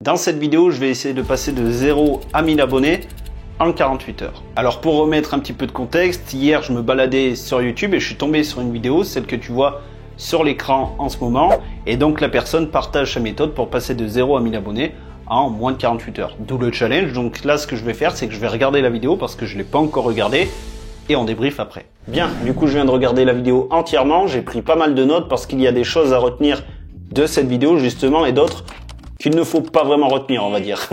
Dans cette vidéo, je vais essayer de passer de 0 à 1000 abonnés en 48 heures. Alors pour remettre un petit peu de contexte, hier je me baladais sur YouTube et je suis tombé sur une vidéo, celle que tu vois sur l'écran en ce moment. Et donc la personne partage sa méthode pour passer de 0 à 1000 abonnés en moins de 48 heures. D'où le challenge. Donc là ce que je vais faire, c'est que je vais regarder la vidéo parce que je ne l'ai pas encore regardée et on débriefe après. Bien, du coup je viens de regarder la vidéo entièrement, j'ai pris pas mal de notes parce qu'il y a des choses à retenir de cette vidéo justement et d'autres qu'il ne faut pas vraiment retenir, on va dire.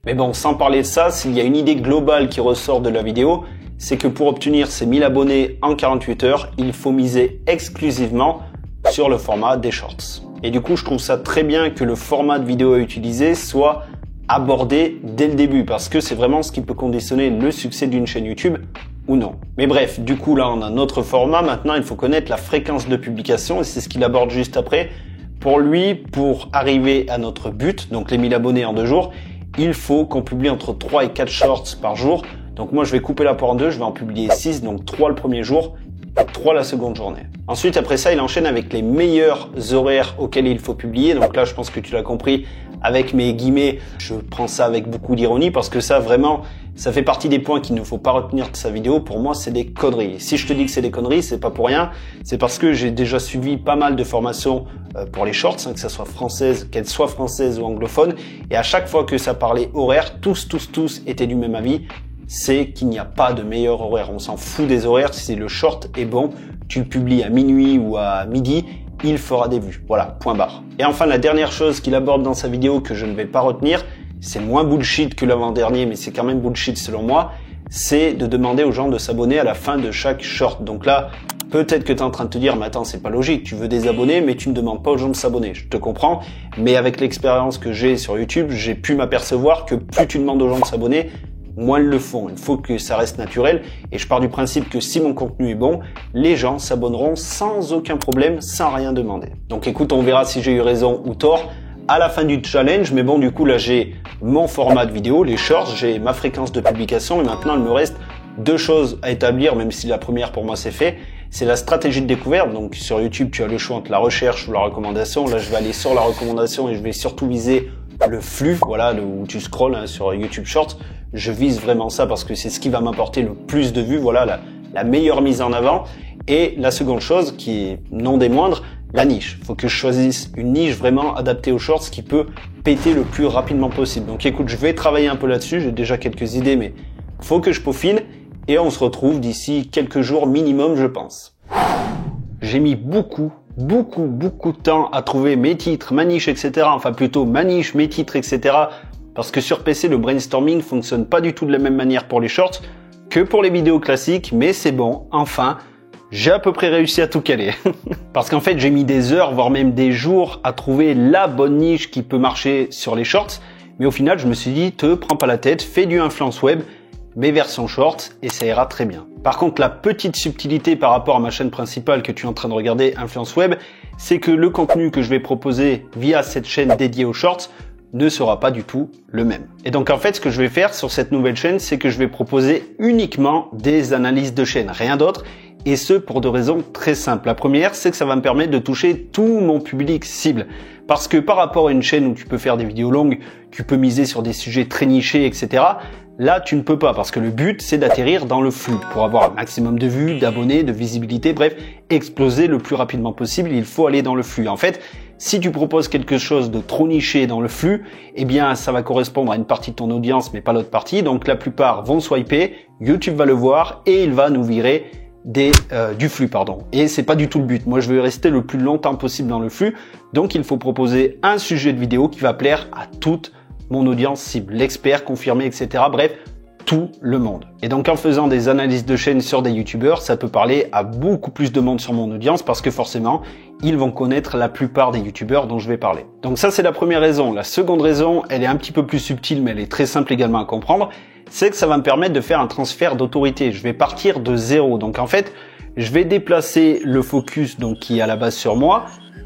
Mais bon, sans parler de ça, s'il y a une idée globale qui ressort de la vidéo, c'est que pour obtenir ces 1000 abonnés en 48 heures, il faut miser exclusivement sur le format des shorts. Et du coup, je trouve ça très bien que le format de vidéo à utiliser soit abordé dès le début, parce que c'est vraiment ce qui peut conditionner le succès d'une chaîne YouTube ou non. Mais bref, du coup là, on a notre format. Maintenant, il faut connaître la fréquence de publication, et c'est ce qu'il aborde juste après. Pour lui, pour arriver à notre but, donc les 1000 abonnés en 2 jours, il faut qu'on publie entre 3 et 4 shorts par jour. Donc moi, je vais couper la poire en deux, je vais en publier 6, donc 3 le premier jour et 3 la seconde journée. Ensuite, après ça, il enchaîne avec les meilleurs horaires auxquels il faut publier. Donc là, je pense que tu l'as compris, avec mes guillemets, je prends ça avec beaucoup d'ironie parce que ça, vraiment, ça fait partie des points qu'il ne faut pas retenir de sa vidéo. Pour moi, c'est des conneries. Si je te dis que c'est des conneries, c'est pas pour rien. C'est parce que j'ai déjà suivi pas mal de formations pour les shorts, que ça soit française, qu'elles soient françaises ou anglophones. Et à chaque fois que ça parlait horaire, tous étaient du même avis. C'est qu'il n'y a pas de meilleur horaire. On s'en fout des horaires. Si le short est bon, tu le publies à minuit ou à midi, il fera des vues. Voilà, point barre. Et enfin, la dernière chose qu'il aborde dans sa vidéo que je ne vais pas retenir, c'est moins bullshit que l'avant-dernier, mais c'est quand même bullshit selon moi, c'est de demander aux gens de s'abonner à la fin de chaque short. Donc là, peut-être que tu es en train de te dire, mais attends, c'est pas logique, tu veux des abonnés, mais tu ne demandes pas aux gens de s'abonner. Je te comprends, mais avec l'expérience que j'ai sur YouTube, j'ai pu m'apercevoir que plus tu demandes aux gens de s'abonner, moins ils le font. Il faut que ça reste naturel et je pars du principe que si mon contenu est bon, les gens s'abonneront sans aucun problème, sans rien demander. Donc écoute, on verra si j'ai eu raison ou tort à la fin du challenge, mais bon, du coup là j'ai mon format de vidéo, les shorts, j'ai ma fréquence de publication et maintenant il me reste 2 choses à établir, même si la première pour moi c'est fait, c'est la stratégie de découverte. Donc sur YouTube tu as le choix entre la recherche ou la recommandation. Là je vais aller sur la recommandation et je vais surtout viser le flux, voilà, où tu scrolles sur YouTube Shorts. Je vise vraiment ça parce que c'est ce qui va m'apporter le plus de vues, voilà, la meilleure mise en avant. Et la seconde chose, qui est non des moindres, la niche. Il faut que je choisisse une niche vraiment adaptée aux shorts qui peut péter le plus rapidement possible. Donc écoute, je vais travailler un peu là-dessus, j'ai déjà quelques idées, mais faut que je peaufine et on se retrouve d'ici quelques jours minimum, je pense. J'ai mis beaucoup de temps à trouver mes titres, ma niche, etc. Enfin plutôt ma niche, mes titres, etc. Parce que sur PC, le brainstorming fonctionne pas du tout de la même manière pour les shorts que pour les vidéos classiques, mais c'est bon, enfin, j'ai à peu près réussi à tout caler. Parce qu'en fait, j'ai mis des heures, voire même des jours à trouver la bonne niche qui peut marcher sur les shorts. Mais au final, je me suis dit, te prends pas la tête, fais du influence web, mais version shorts, et ça ira très bien. Par contre, la petite subtilité par rapport à ma chaîne principale que tu es en train de regarder, Influence Web, c'est que le contenu que je vais proposer via cette chaîne dédiée aux shorts ne sera pas du tout le même. Et donc en fait, ce que je vais faire sur cette nouvelle chaîne, c'est que je vais proposer uniquement des analyses de chaîne, rien d'autre, et ce pour 2 raisons très simples. La première, c'est que ça va me permettre de toucher tout mon public cible. Parce que par rapport à une chaîne où tu peux faire des vidéos longues, tu peux miser sur des sujets très nichés, etc., là, tu ne peux pas parce que le but, c'est d'atterrir dans le flux pour avoir un maximum de vues, d'abonnés, de visibilité, bref, exploser le plus rapidement possible, il faut aller dans le flux. En fait, si tu proposes quelque chose de trop niché dans le flux, eh bien, ça va correspondre à une partie de ton audience, mais pas l'autre partie. Donc, la plupart vont swiper, YouTube va le voir et il va nous virer du flux, pardon. Et c'est pas du tout le but. Moi, je veux rester le plus longtemps possible dans le flux. Donc, il faut proposer un sujet de vidéo qui va plaire à toute mon audience cible, l'expert confirmé, etc. Bref, tout le monde. Et donc en faisant des analyses de chaîne sur des youtubeurs, ça peut parler à beaucoup plus de monde sur mon audience parce que forcément, ils vont connaître la plupart des youtubeurs dont je vais parler. Donc ça, c'est la première raison. La seconde raison, elle est un petit peu plus subtile, mais elle est très simple également à comprendre, c'est que ça va me permettre de faire un transfert d'autorité. Je vais partir de 0. Donc en fait, je vais déplacer le focus donc qui est à la base sur moi,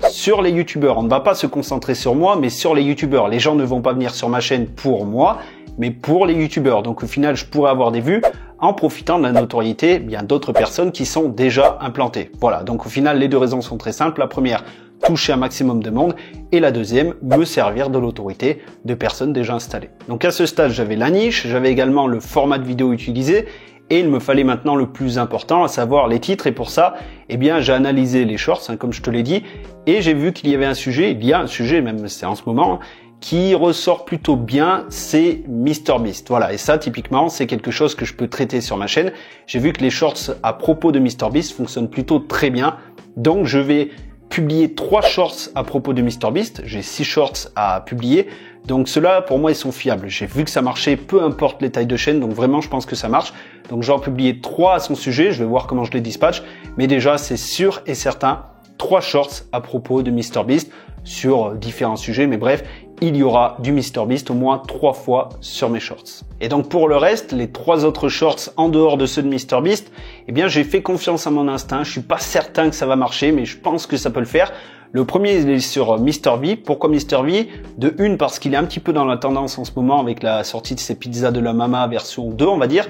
sur les youtubeurs. On ne va pas se concentrer sur moi, mais sur les youtubeurs. Les gens ne vont pas venir sur ma chaîne pour moi, mais pour les youtubeurs. Donc au final, je pourrais avoir des vues en profitant de la notoriété bien d'autres personnes qui sont déjà implantées. Voilà, donc au final, les 2 raisons sont très simples. La première, toucher un maximum de monde, et la deuxième, me servir de l'autorité de personnes déjà installées. Donc à ce stade, j'avais la niche, j'avais également le format de vidéo utilisé, et il me fallait maintenant le plus important, à savoir les titres. Et pour ça, eh bien, j'ai analysé les shorts, hein, comme je te l'ai dit, et j'ai vu qu'il y avait un sujet, il y a un sujet, même c'est en ce moment, qui ressort plutôt bien, c'est MrBeast. Voilà, et ça, typiquement, c'est quelque chose que je peux traiter sur ma chaîne. J'ai vu que les shorts à propos de MrBeast fonctionnent plutôt très bien, donc je vais publier 3 shorts à propos de MrBeast. J'ai 6 shorts à publier. Donc ceux-là, pour moi, ils sont fiables. J'ai vu que ça marchait, peu importe les tailles de chaîne. Donc vraiment, je pense que ça marche. Donc j'en ai publié 3 à son sujet. Je vais voir comment je les dispatche. Mais déjà, c'est sûr et certain, 3 shorts à propos de MrBeast sur différents sujets. Mais bref, il y aura du MrBeast au moins 3 fois sur mes shorts. Et donc pour le reste, les 3 autres shorts en dehors de ceux de MrBeast, eh bien j'ai fait confiance à mon instinct. Je suis pas certain que ça va marcher, mais je pense que ça peut le faire. Le premier, il est sur MrV. Pourquoi MrV? De une, parce qu'il est un petit peu dans la tendance en ce moment avec la sortie de ses pizzas de la Mama version 2, on va dire.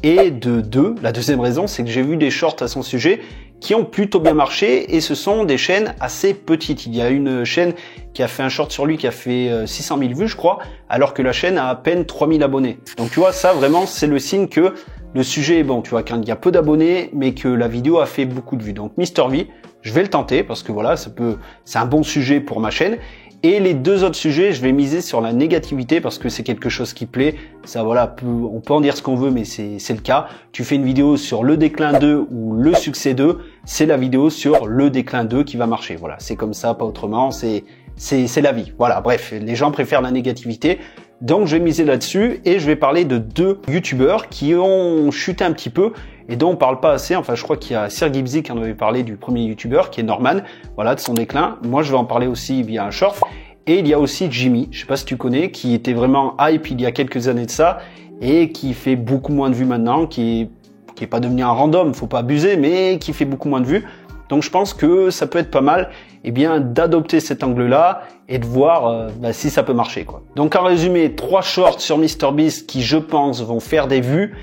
Et de deux, la deuxième raison, c'est que j'ai vu des shorts à son sujet qui ont plutôt bien marché, et ce sont des chaînes assez petites. Il y a une chaîne qui a fait un short sur lui qui a fait 600 000 vues, je crois, alors que la chaîne a à peine 3000 abonnés. Donc tu vois, ça vraiment, c'est le signe que le sujet est bon. Tu vois, quand il y a peu d'abonnés, mais que la vidéo a fait beaucoup de vues. Donc MrV, je vais le tenter parce que voilà, c'est un bon sujet pour ma chaîne. Et les 2 autres sujets, je vais miser sur la négativité parce que c'est quelque chose qui plaît. Ça, voilà, on peut en dire ce qu'on veut, mais c'est le cas. Tu fais une vidéo sur le déclin 2 ou le succès 2, c'est la vidéo sur le déclin 2 qui va marcher. Voilà, c'est comme ça, pas autrement. C'est la vie. Voilà, bref, les gens préfèrent la négativité. Donc, je vais miser là-dessus et je vais parler de 2 youtubeurs qui ont chuté un petit peu et dont on parle pas assez. Enfin, je crois qu'il y a Sir Gibbsy qui en avait parlé, du premier youtubeur qui est Norman, voilà, de son déclin. Moi, je vais en parler aussi via un short. Et il y a aussi Jimmy, je sais pas si tu connais, qui était vraiment hype il y a quelques années de ça et qui fait beaucoup moins de vues maintenant, qui est pas devenu un random, faut pas abuser, mais qui fait beaucoup moins de vues. Donc je pense que ça peut être pas mal, eh bien, d'adopter cet angle-là et de voir si ça peut marcher, quoi. Donc en résumé, 3 shorts sur MrBeast qui, je pense, vont faire des vues,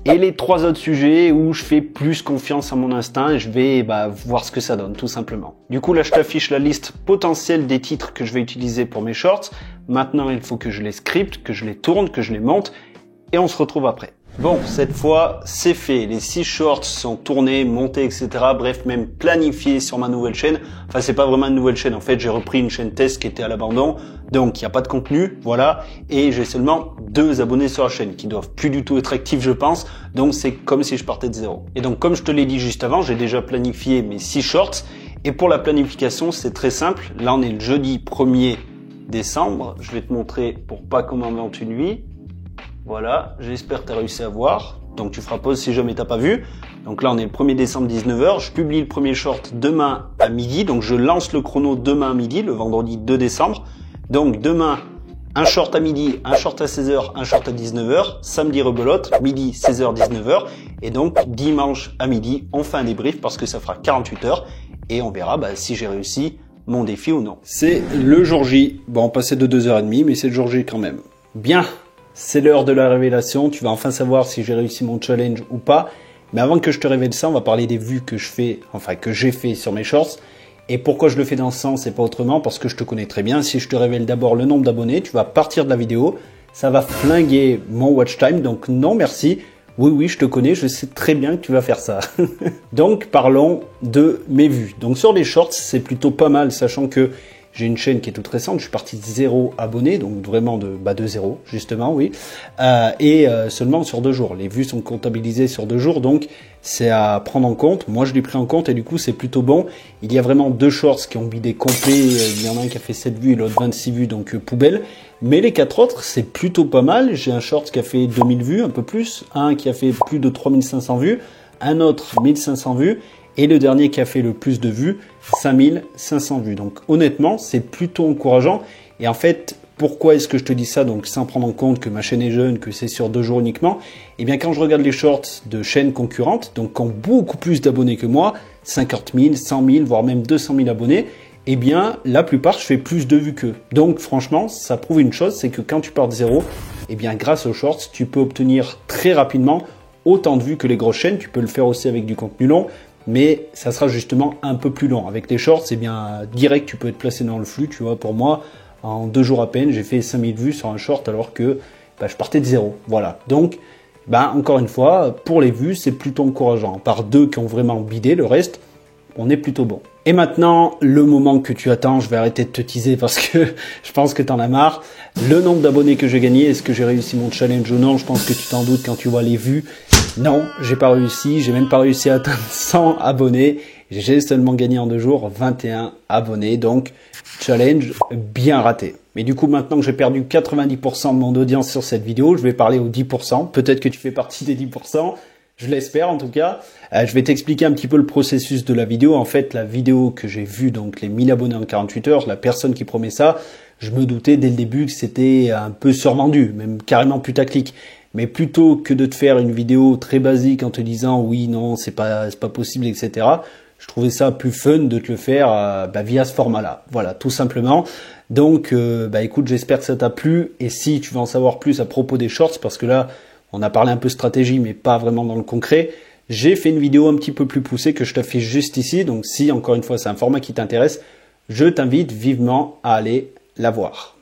et les 3 autres sujets où je fais plus confiance à mon instinct et je vais voir ce que ça donne, tout simplement. Du coup, là, je t'affiche la liste potentielle des titres que je vais utiliser pour mes shorts. Maintenant, il faut que je les scripte, que je les tourne, que je les monte, et on se retrouve après. Bon, cette fois, c'est fait. Les 6 shorts sont tournés, montés, etc. Bref, même planifiés sur ma nouvelle chaîne. Enfin, c'est pas vraiment une nouvelle chaîne. En fait, j'ai repris une chaîne test qui était à l'abandon. Donc, il n'y a pas de contenu. Voilà. Et j'ai seulement 2 abonnés sur la chaîne qui doivent plus du tout être actifs, je pense. Donc, c'est comme si je partais de zéro. Et donc, comme je te l'ai dit juste avant, j'ai déjà planifié mes 6 shorts. Et pour la planification, c'est très simple. Là, on est le jeudi 1er décembre. Je vais te montrer pour pas qu'on m'invente une nuit. Voilà, j'espère que tu as réussi à voir. Donc tu feras pause si jamais tu n'as pas vu. Donc là, on est le 1er décembre, 19h. Je publie le premier short demain à midi. Donc je lance le chrono demain à midi, le vendredi 2 décembre. Donc demain, un short à midi, un short à 16h, un short à 19h. Samedi rebelote, midi, 16h, 19h. Et donc dimanche à midi, on fait un débrief parce que ça fera 48 heures. Et on verra si j'ai réussi mon défi ou non. C'est le jour J. Bon, on passait de 2h30, mais c'est le jour J quand même. Bien. C'est l'heure de la révélation, tu vas enfin savoir si j'ai réussi mon challenge ou pas. Mais avant que je te révèle ça, on va parler des vues que j'ai fait sur mes shorts. Et pourquoi je le fais dans ce sens et pas autrement? Parce que je te connais très bien. Si je te révèle d'abord le nombre d'abonnés, tu vas partir de la vidéo. Ça va flinguer mon watch time, donc non merci. Oui, je te connais, je sais très bien que tu vas faire ça. Donc parlons de mes vues. Donc sur les shorts, c'est plutôt pas mal, sachant que j'ai une chaîne qui est toute récente, je suis parti de 0 abonnés, donc vraiment de 0, justement, oui. Et seulement sur 2 jours. Les vues sont comptabilisées sur 2 jours, donc c'est à prendre en compte. Moi, je l'ai pris en compte et du coup, c'est plutôt bon. Il y a vraiment 2 shorts qui ont bidé complet. Il y en a un qui a fait 7 vues et l'autre 26 vues, donc poubelle. Mais les 4 autres, c'est plutôt pas mal. J'ai un short qui a fait 2000 vues, un peu plus. Un qui a fait plus de 3500 vues. Un autre, 1500 vues. Et le dernier qui a fait le plus de vues, 5500 vues. Donc honnêtement, c'est plutôt encourageant. Et en fait, pourquoi est-ce que je te dis ça? Donc sans prendre en compte que ma chaîne est jeune, que c'est sur 2 jours uniquement. Eh bien quand je regarde les shorts de chaînes concurrentes, donc qui ont beaucoup plus d'abonnés que moi, 50 000, 100 000, voire même 200 000 abonnés, eh bien la plupart je fais plus de vues qu'eux. Donc franchement, ça prouve une chose, c'est que quand tu pars de zéro, eh bien grâce aux shorts, tu peux obtenir très rapidement autant de vues que les grosses chaînes. Tu peux le faire aussi avec du contenu long. mais ça sera justement un peu plus long. Avec les shorts, c'est bien direct, tu peux être placé dans le flux, tu vois. Pour moi, en 2 jours à peine, j'ai fait 5000 vues sur un short alors que je partais de 0. Voilà. Donc, encore une fois, pour les vues, c'est plutôt encourageant. Par 2 qui ont vraiment bidé, le reste, on est plutôt bon. Et maintenant, le moment que tu attends, je vais arrêter de te teaser parce que je pense que t'en as marre. Le nombre d'abonnés que j'ai gagné, est-ce que j'ai réussi mon challenge ou non? Je pense que tu t'en doutes quand tu vois les vues. Non, j'ai pas réussi. J'ai même pas réussi à atteindre 100 abonnés. J'ai seulement gagné en 2 jours 21 abonnés. Donc, challenge bien raté. Mais du coup, maintenant que j'ai perdu 90% de mon audience sur cette vidéo, je vais parler aux 10%. Peut-être que tu fais partie des 10%. Je l'espère en tout cas. Je vais t'expliquer un petit peu le processus de la vidéo. En fait, la vidéo que j'ai vue, donc les 1000 abonnés en 48 heures, la personne qui promet ça, je me doutais dès le début que c'était un peu survendu, même carrément putaclic. Mais plutôt que de te faire une vidéo très basique en te disant oui, non, c'est pas possible, etc., je trouvais ça plus fun de te le faire via ce format-là. Voilà, tout simplement. Donc, écoute, j'espère que ça t'a plu. Et si tu veux en savoir plus à propos des shorts, parce que là, on a parlé un peu stratégie, mais pas vraiment dans le concret. J'ai fait une vidéo un petit peu plus poussée que je t'affiche juste ici. Donc si, encore une fois, c'est un format qui t'intéresse, je t'invite vivement à aller la voir.